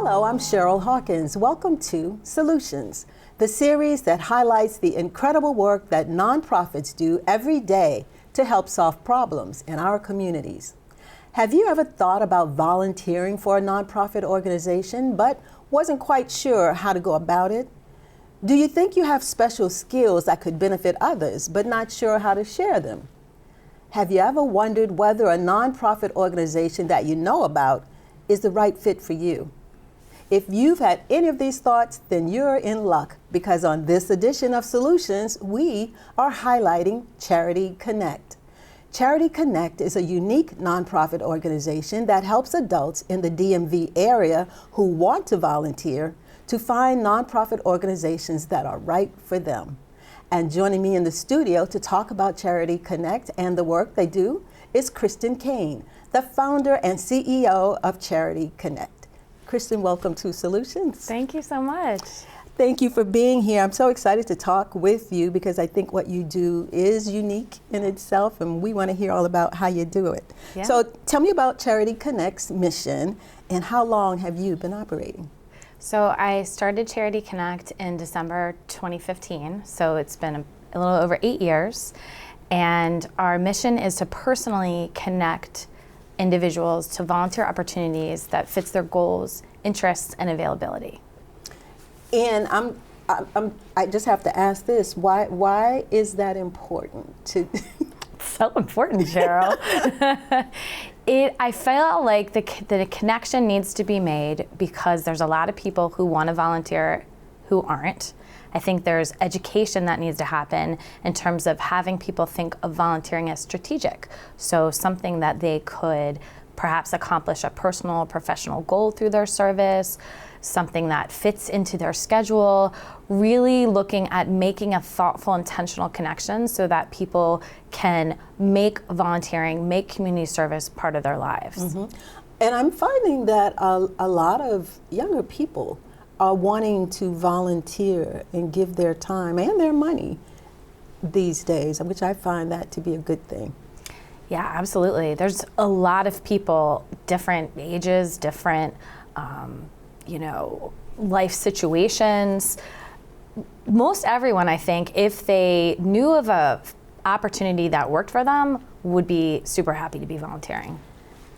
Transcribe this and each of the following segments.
Hello, I'm Cheryl Hawkins. Welcome to Solutions, the series that highlights the incredible work that nonprofits do every day to help solve problems in our communities. Have you ever thought about volunteering for a nonprofit organization but wasn't quite sure how to go about it? Do you think you have special skills that could benefit others but not sure how to share them? Have you ever wondered whether a nonprofit organization that you know about is the right fit for you? If you've had any of these thoughts, then you're in luck, because on this edition of Solutions, we are highlighting Charity Connect. Charity Connect is a unique nonprofit organization that helps adults in the DMV area who want to volunteer to find nonprofit organizations that are right for them. And joining me in the studio to talk about Charity Connect and the work they do is Cristin Caine, the founder and CEO of Charity Connect. Cristin, welcome to Solutions. Thank you so much. Thank you for being here. I'm so excited to talk with you because I think what you do is unique in itself, and we want to hear all about how you do it. Yeah. So tell me about Charity Connect's mission and how long have you been operating? So I started Charity Connect in December 2015, so it's been a little over 8 years. And our mission is to personally connect individuals to volunteer opportunities that fits their goals, interests, and availability. And I just have to ask this: why is that important to? So important, Cheryl. I feel like the connection needs to be made because there's a lot of people who want to volunteer who aren't. I think there's education that needs to happen in terms of having people think of volunteering as strategic. So something that they could perhaps accomplish a personal or professional goal through their service, something that fits into their schedule, really looking at making a thoughtful, intentional connection so that people can make volunteering, make community service part of their lives. Mm-hmm. And I'm finding that a lot of younger people are wanting to volunteer and give their time and their money these days, which I find that to be a good thing. Yeah, absolutely. There's a lot of people, different ages, different, life situations. Most everyone, I think, if they knew of a opportunity that worked for them, would be super happy to be volunteering.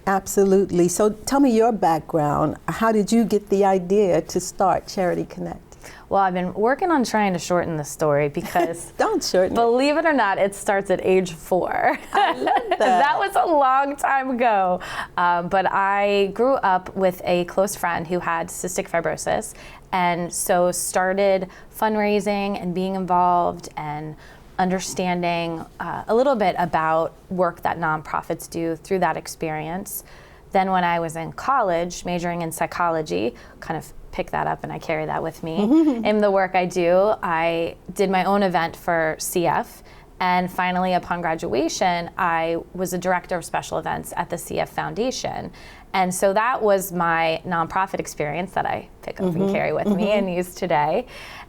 Absolutely. So tell me your background. How did you get the idea to start Charity Connect? Well, I've been working on trying to shorten the story because don't shorten believe it or not, it starts at age 4. I love that. That was a long time ago. But I grew up with a close friend who had cystic fibrosis, and so started fundraising and being involved and understanding a little bit about work that nonprofits do through that experience. Then when I was in college, majoring in psychology, kind of pick that up and I carry that with me. In the work I do, I did my own event for CF, and finally upon graduation, I was a director of special events at the CF Foundation. And so that was my nonprofit experience that I pick up and carry with me and use today.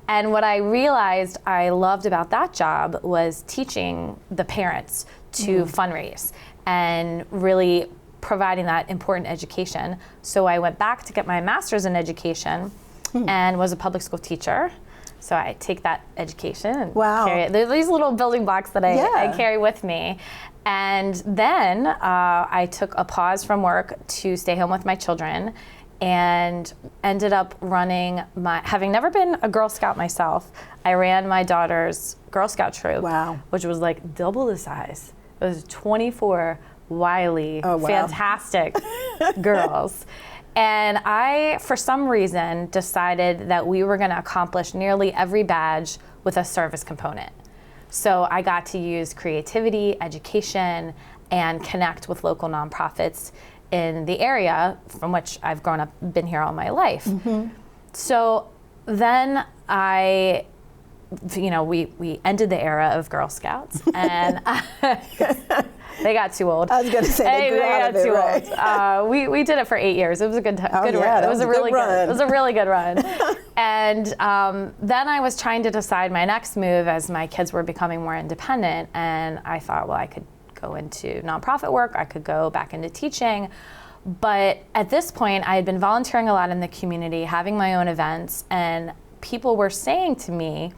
And what I realized I loved about that job was teaching the parents to fundraise and really providing that important education. So I went back to get my master's in education and was a public school teacher. So I take that education and carry it. There's these little building blocks that I carry with me. And then I took a pause from work to stay home with my children and ended up running having never been a Girl Scout myself, I ran my daughter's Girl Scout troop, which was like double the size. It was 24 wily, fantastic girls. And I, for some reason, decided that we were gonna accomplish nearly every badge with a service component. So I got to use creativity, education, and connect with local nonprofits in the area from which I've grown up, been here all my life. So then we ended the era of Girl Scouts, and they got too old. I was going to say they got too old. We did it for 8 years. It was a good run. It was a really good run. And then I was trying to decide my next move as my kids were becoming more independent, and I thought, well, I could go into nonprofit work. I could go back into teaching. But at this point, I had been volunteering a lot in the community, having my own events, and people were saying to me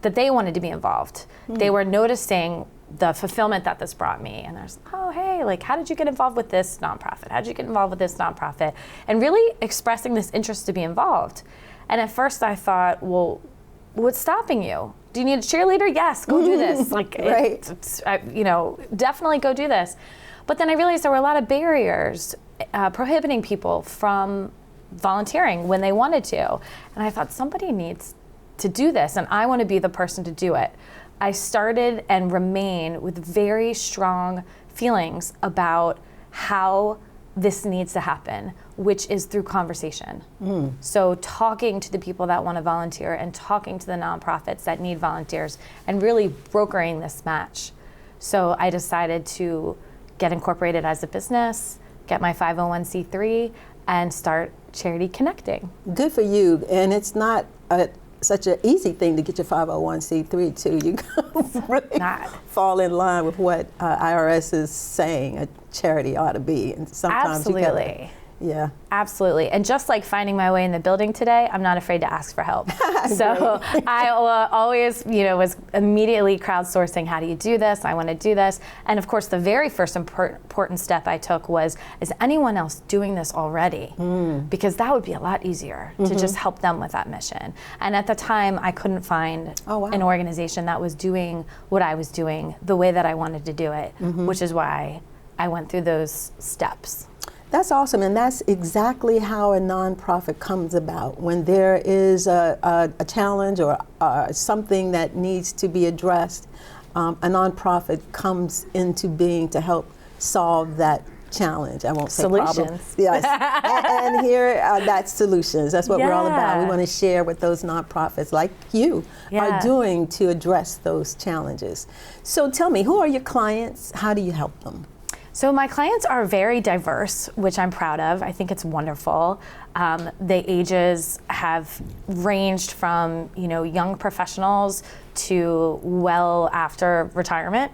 that they wanted to be involved. They were noticing the fulfillment that this brought me. And there's, oh, hey, like, how did you get involved with this nonprofit? How did you get involved with this nonprofit? And really expressing this interest to be involved. And at first I thought, well, what's stopping you? Do you need a cheerleader? Yes, go do this. Like, right. Definitely go do this. But then I realized there were a lot of barriers prohibiting people from volunteering when they wanted to. And I thought, somebody needs to do this, and I want to be the person to do it. I started and remain with very strong feelings about how this needs to happen, which is through conversation. So talking to the people that want to volunteer and talking to the nonprofits that need volunteers and really brokering this match. So I decided to get incorporated as a business, get my 501c3, and start Charity Connecting. Good for you. And it's not such an easy thing to get your 501c3 too. You really fall in line with what IRS is saying a charity ought to be. And sometimes Absolutely. Yeah. Absolutely. And just like finding my way in the building today, I'm not afraid to ask for help. So I always, was immediately crowdsourcing, how do you do this? I want to do this. And of course, the very first important step I took was, is anyone else doing this already? Because that would be a lot easier to just help them with that mission. And at the time, I couldn't find an organization that was doing what I was doing the way that I wanted to do it, which is why I went through those steps. That's awesome, and that's exactly how a nonprofit comes about. When there is a challenge or something that needs to be addressed, a nonprofit comes into being to help solve that challenge. I won't say solutions. Problem. Yes, and here that's solutions. That's what we're all about. We want to share what those nonprofits like you are doing to address those challenges. So tell me, who are your clients? How do you help them? So my clients are very diverse, which I'm proud of. I think it's wonderful. The ages have ranged from, young professionals to well after retirement.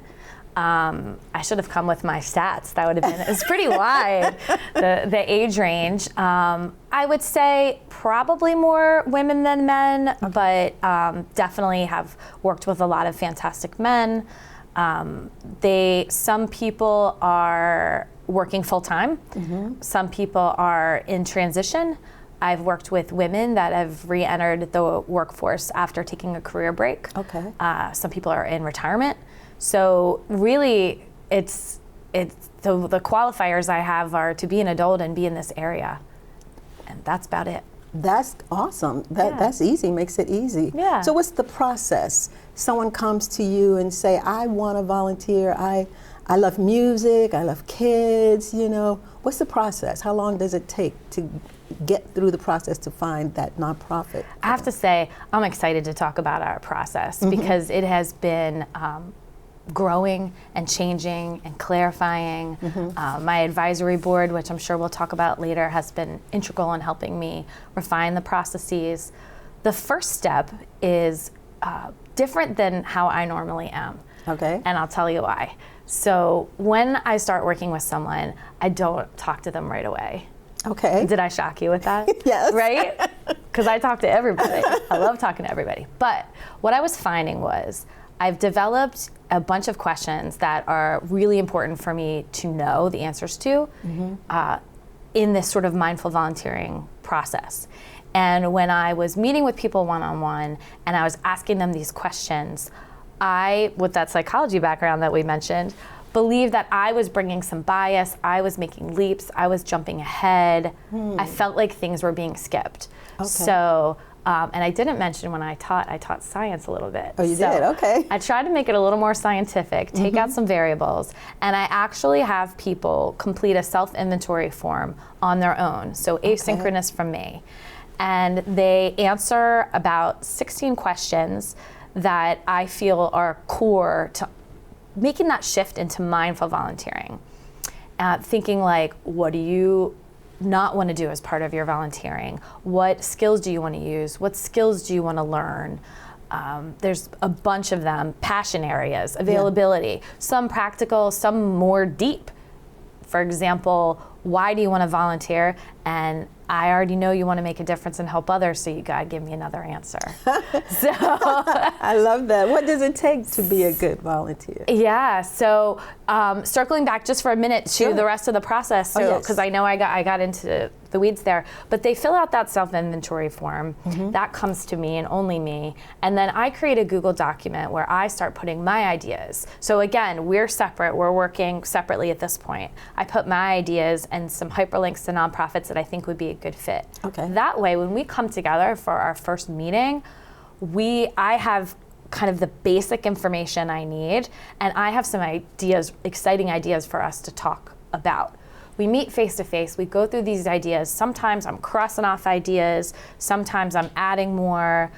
I should have come with my stats. That would have been, it's pretty wide, the age range. I would say probably more women than men, but definitely have worked with a lot of fantastic men. Some people are working full-time. Some people are in transition. I've worked with women that have re-entered the workforce after taking a career break. Okay. Some people are in retirement. So really, it's the qualifiers I have are to be an adult and be in this area. And that's about it. That's awesome. That's easy, makes it easy. Yeah. So what's the process? Someone comes to you and say, I want to volunteer. I love music. I love kids. What's the process? How long does it take to get through the process to find that nonprofit? I have to say, I'm excited to talk about our process because it has been growing and changing and clarifying. My advisory board, which I'm sure we'll talk about later, has been integral in helping me refine the processes. The first step is different than how I normally am. Okay. And I'll tell you why. So when I start working with someone, I don't talk to them right away. Okay. Did I shock you with that? Yes. Right? Because I talk to everybody. I love talking to everybody. But what I was finding was I've developed a bunch of questions that are really important for me to know the answers to in this sort of mindful volunteering process. And when I was meeting with people one-on-one and I was asking them these questions, I, with that psychology background that we mentioned, believed that I was bringing some bias, I was making leaps, I was jumping ahead. I felt like things were being skipped. Okay. So, and I didn't mention when I taught science a little bit. Oh, you did? Okay. I tried to make it a little more scientific, take out some variables, and I actually have people complete a self-inventory form on their own, so asynchronous from me. And they answer about 16 questions that I feel are core to making that shift into mindful volunteering. Thinking like, what do you not want to do as part of your volunteering? What skills do you want to use? What skills do you want to learn? There's a bunch of them. Passion areas, availability, some practical, some more deep. For example, why do you want to volunteer? And I already know you want to make a difference and help others, so you got to give me another answer. So I love that. What does it take to be a good volunteer? Yeah, so circling back just for a minute to the rest of the process, so because I know I got into the weeds there, but they fill out that self-inventory form. That comes to me and only me, and then I create a Google document where I start putting my ideas. So again, we're separate, we're working separately at this point. I put my ideas and some hyperlinks to nonprofits that I think would be a good fit. Okay. That way, when we come together for our first meeting, I have kind of the basic information I need, and I have some ideas, exciting ideas for us to talk about. We meet face to face, we go through these ideas. Sometimes I'm crossing off ideas, sometimes I'm adding more.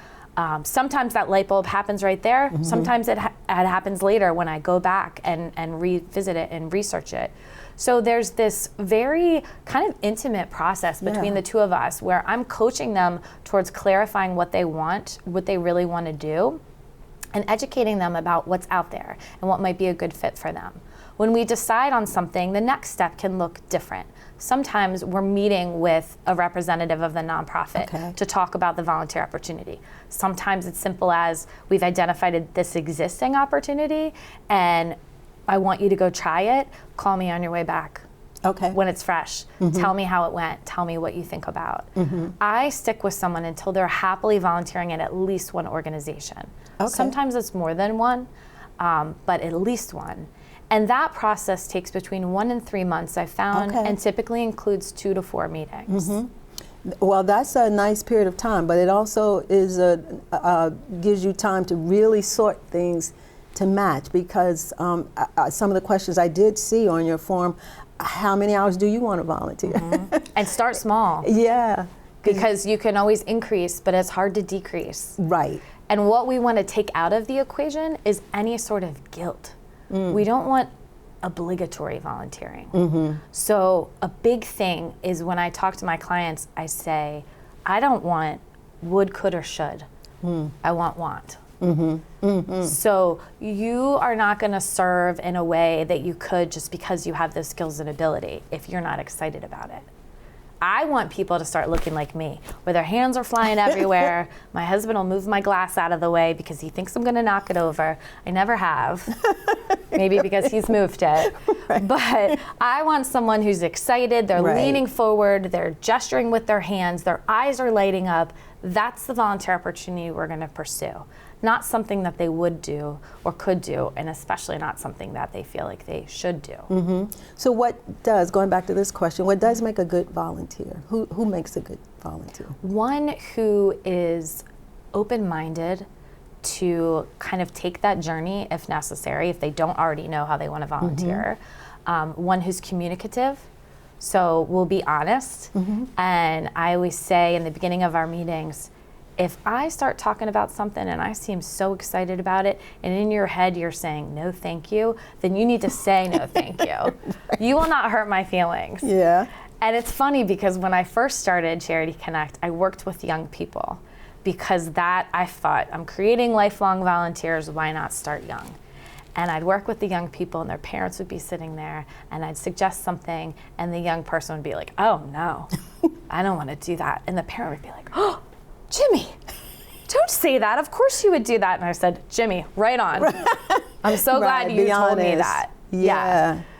Sometimes that light bulb happens right there. Sometimes it happens later when I go back and revisit it and research it. So there's this very kind of intimate process between the two of us where I'm coaching them towards clarifying what they want, what they really want to do, and educating them about what's out there and what might be a good fit for them. When we decide on something, the next step can look different. Sometimes we're meeting with a representative of the nonprofit to talk about the volunteer opportunity. Sometimes it's simple as we've identified this existing opportunity and I want you to go try it. Call me on your way back. When it's fresh. Tell me how it went. Tell me what you think about. I stick with someone until they're happily volunteering at least one organization. Sometimes it's more than one, but at least one. And that process takes between 1 and 3 months, I found, and typically includes 2 to 4 meetings. Well, that's a nice period of time, but it also is gives you time to really sort things to match, because some of the questions I did see on your form, how many hours do you want to volunteer? And start small. Because you can always increase, but it's hard to decrease. Right. And what we want to take out of the equation is any sort of guilt. We don't want obligatory volunteering. So a big thing is when I talk to my clients, I say, I don't want would, could, or should. I want. So you are not going to serve in a way that you could just because you have the skills and ability if you're not excited about it. I want people to start looking like me, where their hands are flying everywhere. My husband will move my glass out of the way because he thinks I'm going to knock it over. I never have. Maybe because he's moved it. But I want someone who's excited, they're leaning forward, they're gesturing with their hands, their eyes are lighting up. That's the volunteer opportunity we're going to pursue. Not something that they would do or could do, and especially not something that they feel like they should do. So what does, going back to this question, what does make a good volunteer? Who makes a good volunteer? One who is open-minded to kind of take that journey if necessary, if they don't already know how they want to volunteer. One who's communicative, so we'll be honest. And I always say in the beginning of our meetings, if I start talking about something and I seem so excited about it, and in your head you're saying no thank you, then you need to say no thank you. You will not hurt my feelings. And it's funny because when I first started Charity Connect, I worked with young people because that I thought, I'm creating lifelong volunteers, why not start young? And I'd work with the young people and their parents would be sitting there and I'd suggest something and the young person would be like, oh no, I don't want to do that. And the parent would be like, oh, Jimmy, don't say that. Of course you would do that. And I said, Jimmy, right on. I'm so glad you told me that.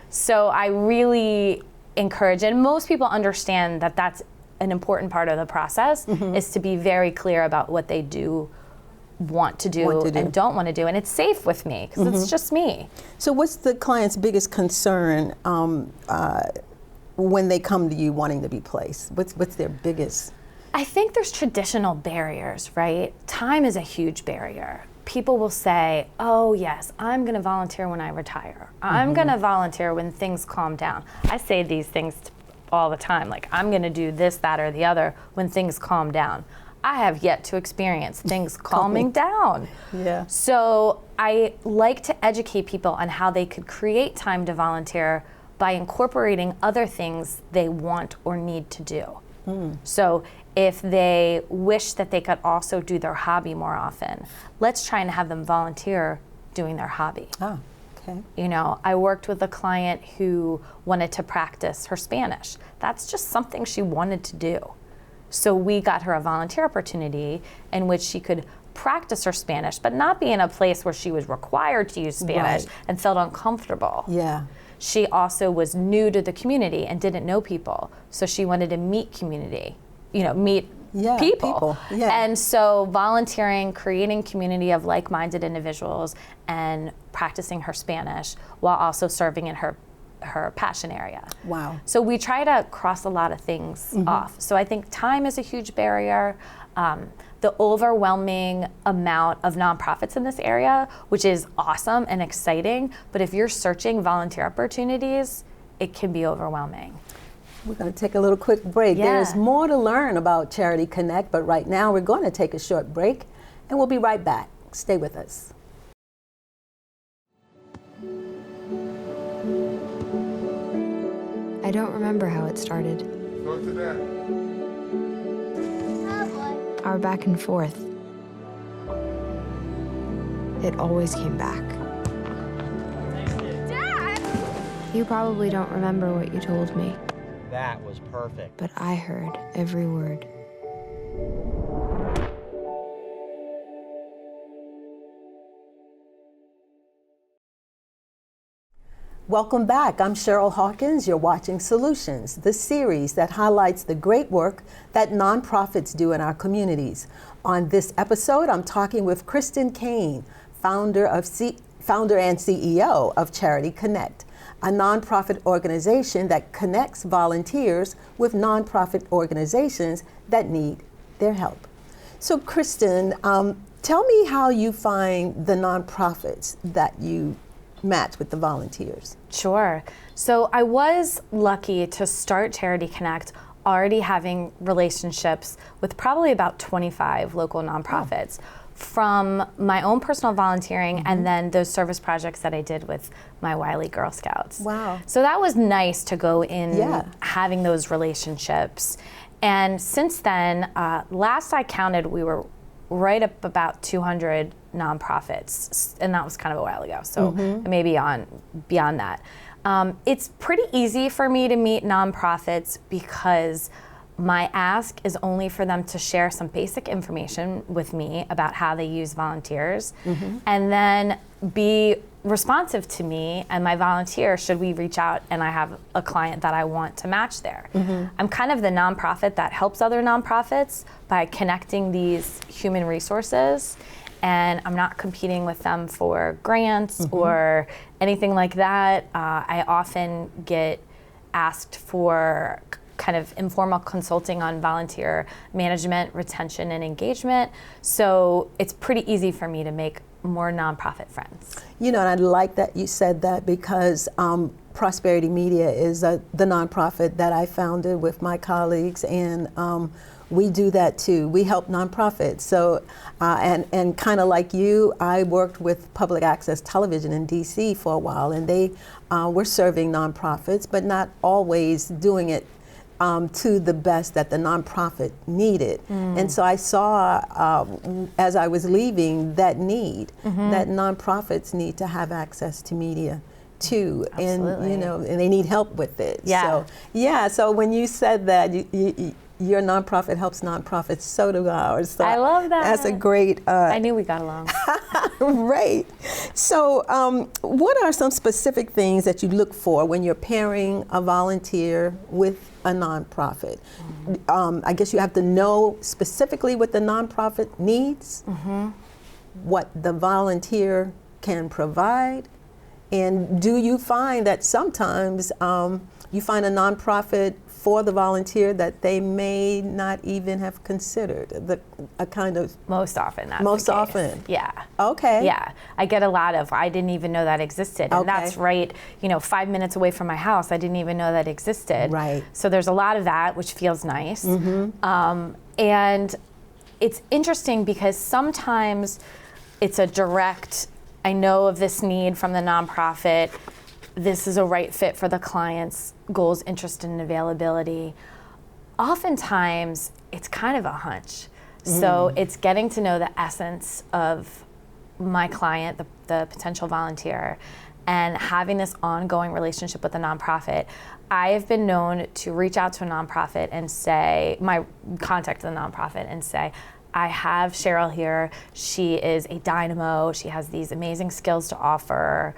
So I really encourage, and most people understand that that's an important part of the process, is to be very clear about what they do want to do and don't want to do. And it's safe with me because it's just me. So what's the client's biggest concern when they come to you wanting to be placed? What's their biggest? I think there's traditional barriers, right? Time is a huge barrier. People will say, oh yes, I'm gonna volunteer when I retire. I'm gonna volunteer when things calm down. I say these things all the time, like I'm gonna do this, that, or the other when things calm down. I have yet to experience things calming down. So I like to educate people on how they could create time to volunteer by incorporating other things they want or need to do. So if they wish that they could also do their hobby more often, let's try and have them volunteer doing their hobby. Okay. You know, I worked with a client who wanted to practice her Spanish. That's just something she wanted to do. So we got her a volunteer opportunity in which she could practice her Spanish, but not be in a place where she was required to use Spanish and felt uncomfortable. Yeah. She also was new to the community and didn't know people. So she wanted to meet community, meet people. Yeah. And so volunteering, creating community of like-minded individuals and practicing her Spanish while also serving in her passion area. Wow. So we try to cross a lot of things off. So I think time is a huge barrier. The overwhelming amount of nonprofits in this area, which is awesome and exciting, but if you're searching volunteer opportunities, it can be overwhelming. We're going to take a little quick break. Yeah. There's more to learn about Charity Connect, but right now we're going to take a short break, and we'll be right back. Stay with us. I don't remember how it started. Go to that. Our back and forth. It always came back. Dad! You probably don't remember what you told me, That was perfect. but I heard every word. Welcome back. I'm Cheryl Hawkins. You're watching Solutions, the series that highlights the great work that nonprofits do in our communities. On this episode, I'm talking with Cristin Caine, founder and CEO of Charity Connect, a nonprofit organization that connects volunteers with nonprofit organizations that need their help. So, Cristin, tell me how you find the nonprofits that you match with the volunteers. Sure. So I was lucky to start Charity Connect already having relationships with probably about 25 local nonprofits from my own personal volunteering and then those service projects that I did with my Wiley Girl Scouts. Wow. So that was nice to go in Yeah. having those relationships. And since then, last I counted, we were right up about 200 nonprofits, and that was kind of a while ago, so maybe beyond that. It's pretty easy for me to meet nonprofits because my ask is only for them to share some basic information with me about how they use volunteers, and then be responsive to me and my volunteer should we reach out and I have a client that I want to match there. I'm kind of the nonprofit that helps other nonprofits by connecting these human resources, and I'm not competing with them for grants or anything like that. I often get asked for kind of informal consulting on volunteer management, retention, and engagement. So it's pretty easy for me to make more nonprofit friends. You know, and I like that you said that because Prosperity Media is the nonprofit that I founded with my colleagues, and we do that too. We help nonprofits. So, and kind of like you, I worked with public access television in DC for a while, and they were serving nonprofits, but not always doing it to the best that the nonprofit needed. And so I saw, as I was leaving, that need, that nonprofits need to have access to media too. Absolutely. And, and they need help with it. Yeah. So when you said that, your nonprofit helps nonprofits, so do ours. So I love that. That's a great... I knew we got along. Right. So what are some specific things that you look for when you're pairing a volunteer with a nonprofit? I guess you have to know specifically what the nonprofit needs, what the volunteer can provide, and do you find that sometimes you find a nonprofit for the volunteer that they may not even have considered a kind of... Most often that's Most the case. often? Yeah. Okay. Yeah, I get a lot of, I didn't even know that existed. And Okay. that's right, 5 minutes away from my house, I didn't even know that existed. Right. So there's a lot of that, which feels nice. And it's interesting because sometimes it's a direct, I know of this need from the nonprofit, this is a right fit for the client's goals, interest, and availability. Oftentimes, it's kind of a hunch. So it's getting to know the essence of my client, the potential volunteer, and having this ongoing relationship with the nonprofit, I have been known to reach out to a nonprofit and say, contact the nonprofit and say, I have Cheryl here. She is a dynamo. She has these amazing skills to offer.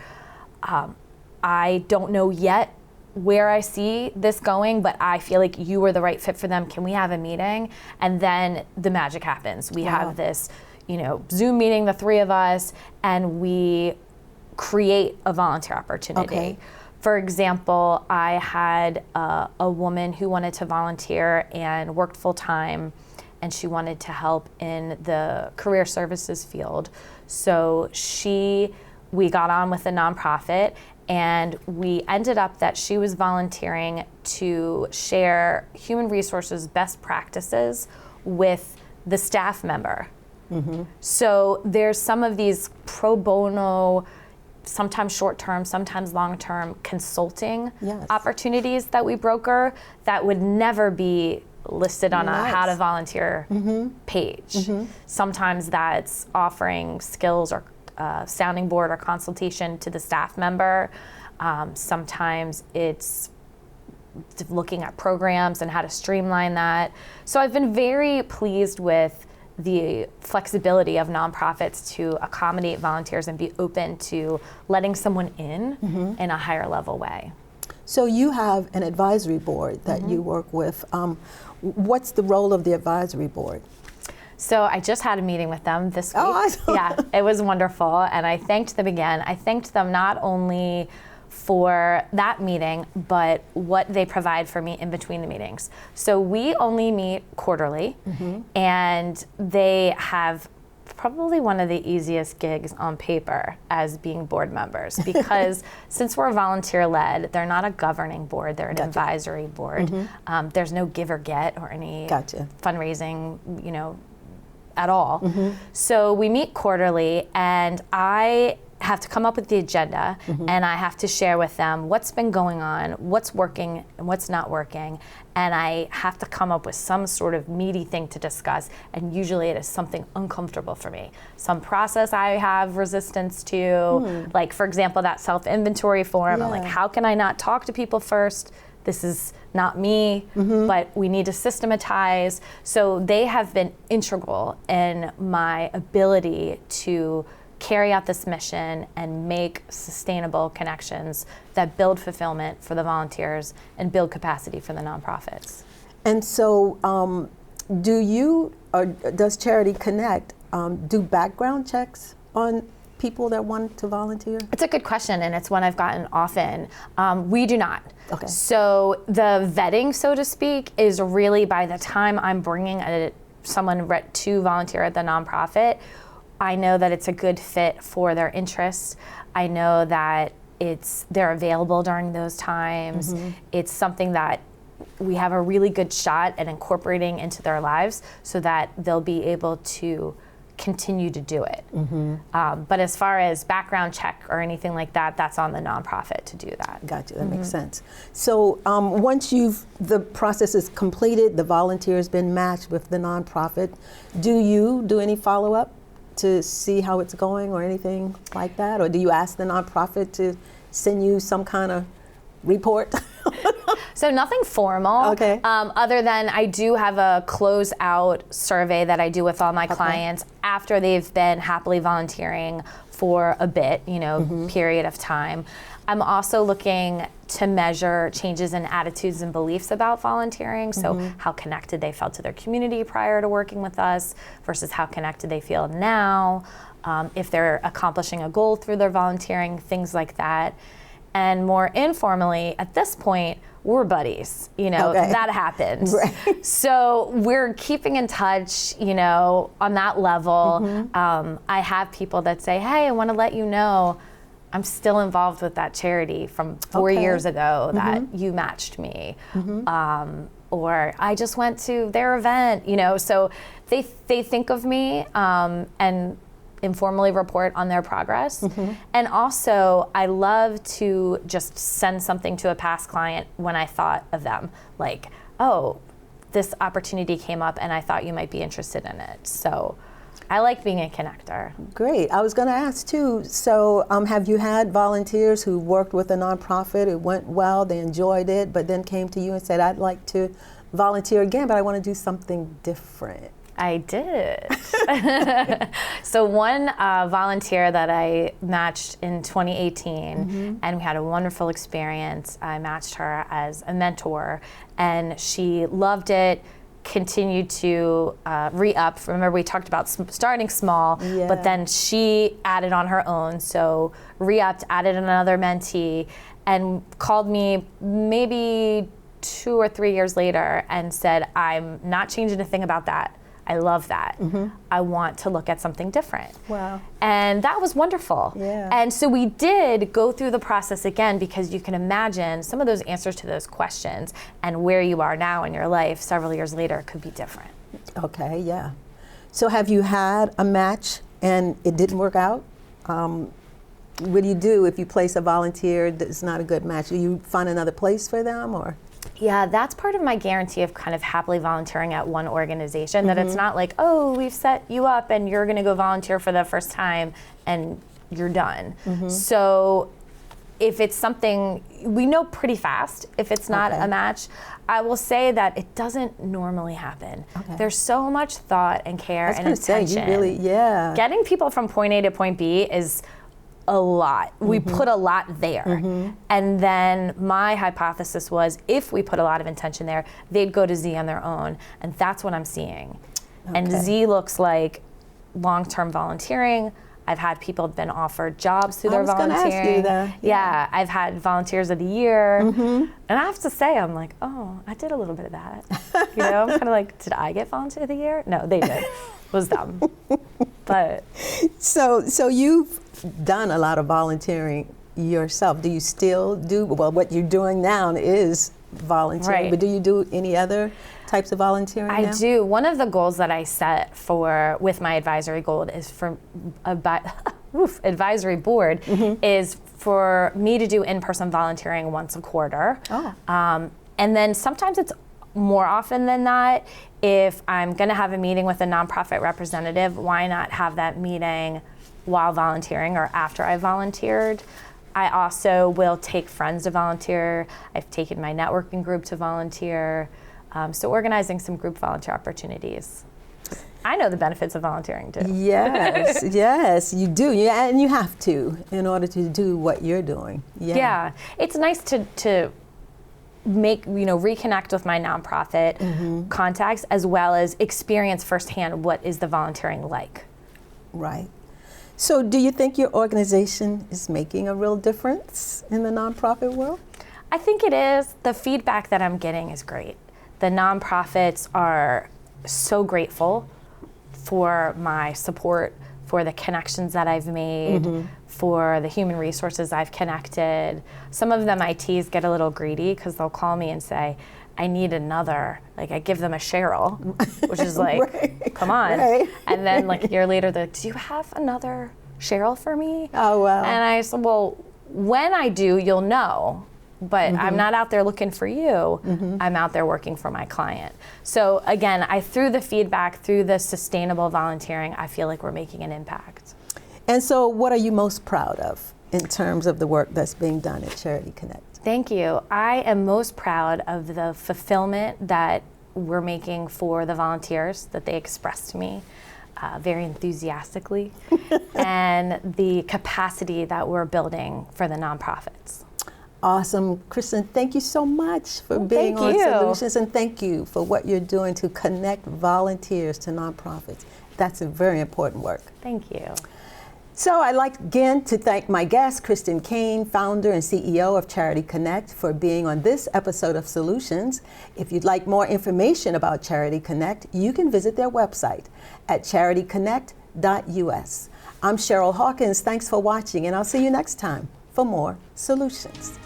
I don't know yet where I see this going, but I feel like you are the right fit for them. Can we have a meeting? And then the magic happens. We have this, Zoom meeting, the three of us, and we create a volunteer opportunity. Okay. For example, I had a woman who wanted to volunteer and worked full time, and she wanted to help in the career services field. So we got on with the nonprofit, and we ended up that she was volunteering to share human resources best practices with the staff member. Mm-hmm. So there's some of these pro bono, sometimes short-term, sometimes long-term consulting opportunities that we broker that would never be listed on a how to volunteer page. Mm-hmm. Sometimes that's offering skills or sounding board or consultation to the staff member. Sometimes it's looking at programs and how to streamline that. So I've been very pleased with the flexibility of nonprofits to accommodate volunteers and be open to letting someone in a higher level way. So you have an advisory board that you work with. What's the role of the advisory board? So I just had a meeting with them this week. Oh, awesome. Yeah, it was wonderful, and I thanked them again. I thanked them not only for that meeting, but what they provide for me in between the meetings. So we only meet quarterly, and they have probably one of the easiest gigs on paper as being board members, because since we're volunteer-led, they're not a governing board, they're an advisory board. There's no give or get or any fundraising, at all. So we meet quarterly, and I have to come up with the agenda, and I have to share with them what's been going on, what's working and what's not working, and I have to come up with some sort of meaty thing to discuss, and usually it is something uncomfortable for me. Some process I have resistance to, like for example, that self-inventory form. I'm like, how can I not talk to people first? This is not me, but we need to systematize. So they have been integral in my ability to carry out this mission and make sustainable connections that build fulfillment for the volunteers and build capacity for the nonprofits. And so does Charity Connect do background checks on people that want to volunteer? It's a good question, and it's one I've gotten often. We do not. Okay. So the vetting, so to speak, is really by the time I'm bringing someone to volunteer at the nonprofit, I know that it's a good fit for their interests. I know that they're available during those times. It's something that we have a really good shot at incorporating into their lives so that they'll be able to continue to do it. But as far as background check or anything like that, that's on the nonprofit to do that. Gotcha, that makes sense. So once the process is completed, the volunteer has been matched with the nonprofit, do you do any follow-up to see how it's going or anything like that? Or do you ask the nonprofit to send you some kind of report? So nothing formal, other than I do have a closeout survey that I do with all my clients after they've been happily volunteering for a bit, period of time. I'm also looking to measure changes in attitudes and beliefs about volunteering. So how connected they felt to their community prior to working with us versus how connected they feel now, if they're accomplishing a goal through their volunteering, things like that. And more informally, at this point, we're buddies, that happened. Right. So we're keeping in touch, on that level. I have people that say, hey, I want to let you know I'm still involved with that charity from 4 years ago that you matched me. Or I just went to their event, so they think of me and informally report on their progress. And also, I love to just send something to a past client when I thought of them, like, oh, this opportunity came up and I thought you might be interested in it. So I like being a connector. Great. I was going to ask too, so have you had volunteers who worked with a nonprofit, it went well, they enjoyed it, but then came to you and said, I'd like to volunteer again, but I want to do something different? I did. So one volunteer that I matched in 2018, and we had a wonderful experience. I matched her as a mentor, and she loved it, continued to re-up. Remember, we talked about starting small, but then she added on her own. So re-upped, added another mentee, and called me maybe 2 or 3 years later and said, I'm not changing a thing about that. I love that. I want to look at something different. Wow. And that was wonderful. Yeah. And so we did go through the process again, because you can imagine some of those answers to those questions and where you are now in your life several years later could be different. Okay, yeah. So have you had a match and it didn't work out? What do you do if you place a volunteer that's not a good match? Do you find another place for them, or? Yeah, that's part of my guarantee of kind of happily volunteering at one organization, that it's not like, oh, we've set you up and you're going to go volunteer for the first time and you're done. So if it's something, we know pretty fast if it's not a match. I will say that it doesn't normally happen. There's so much thought and care and attention. You really, Getting people from point A to point B is a lot. We put a lot there. And then my hypothesis was, if we put a lot of intention there, they'd go to Z on their own. And that's what I'm seeing. And Z looks like long-term volunteering. I've had people been offered jobs through their volunteering. I was going to ask you that. Yeah, I've had volunteers of the year. And I have to say, I'm like, oh, I did a little bit of that. You know, I'm kind of like, did I get volunteer of the year? No, they did. It was them. But so you've done a lot of volunteering yourself. Do you still do, well, what you're doing now is volunteering, but do you do any other types of volunteering now? I do. One of the goals that I set with my advisory goal is for advisory board is for me to do in-person volunteering once a quarter. And then sometimes it's more often than not, if I'm going to have a meeting with a nonprofit representative, why not have that meeting while volunteering or after I volunteered? I also will take friends to volunteer. I've taken my networking group to volunteer. So organizing some group volunteer opportunities. I know the benefits of volunteering too. Yes, yes, you do. Yeah, and you have to in order to do what you're doing. Yeah, it's nice to make, reconnect with my nonprofit contacts, as well as experience firsthand what is the volunteering like. Right. So do you think your organization is making a real difference in the nonprofit world? I think it is. The feedback that I'm getting is great. The nonprofits are so grateful for my support, for the connections that I've made, for the human resources I've connected. Some of them ITs get a little greedy because they'll call me and say, I need another, like I give them a Cheryl, which is like, come on. And then like a year later, they're like, do you have another Cheryl for me? Oh, wow. And I said, well, when I do, you'll know. But I'm not out there looking for you. I'm out there working for my client. So again, through the feedback, through the sustainable volunteering, I feel like we're making an impact. And so what are you most proud of in terms of the work that's being done at Charity Connect? Thank you. I am most proud of the fulfillment that we're making for the volunteers that they express to me very enthusiastically, and the capacity that we're building for the nonprofits. Awesome. Cristin, thank you so much for being on Solutions, and thank you for what you're doing to connect volunteers to nonprofits. That's a very important work. Thank you. So I'd like again to thank my guest, Cristin Caine, founder and CEO of Charity Connect, for being on this episode of Solutions. If you'd like more information about Charity Connect, you can visit their website at charityconnect.us. I'm Cheryl Hawkins. Thanks for watching, and I'll see you next time for more Solutions.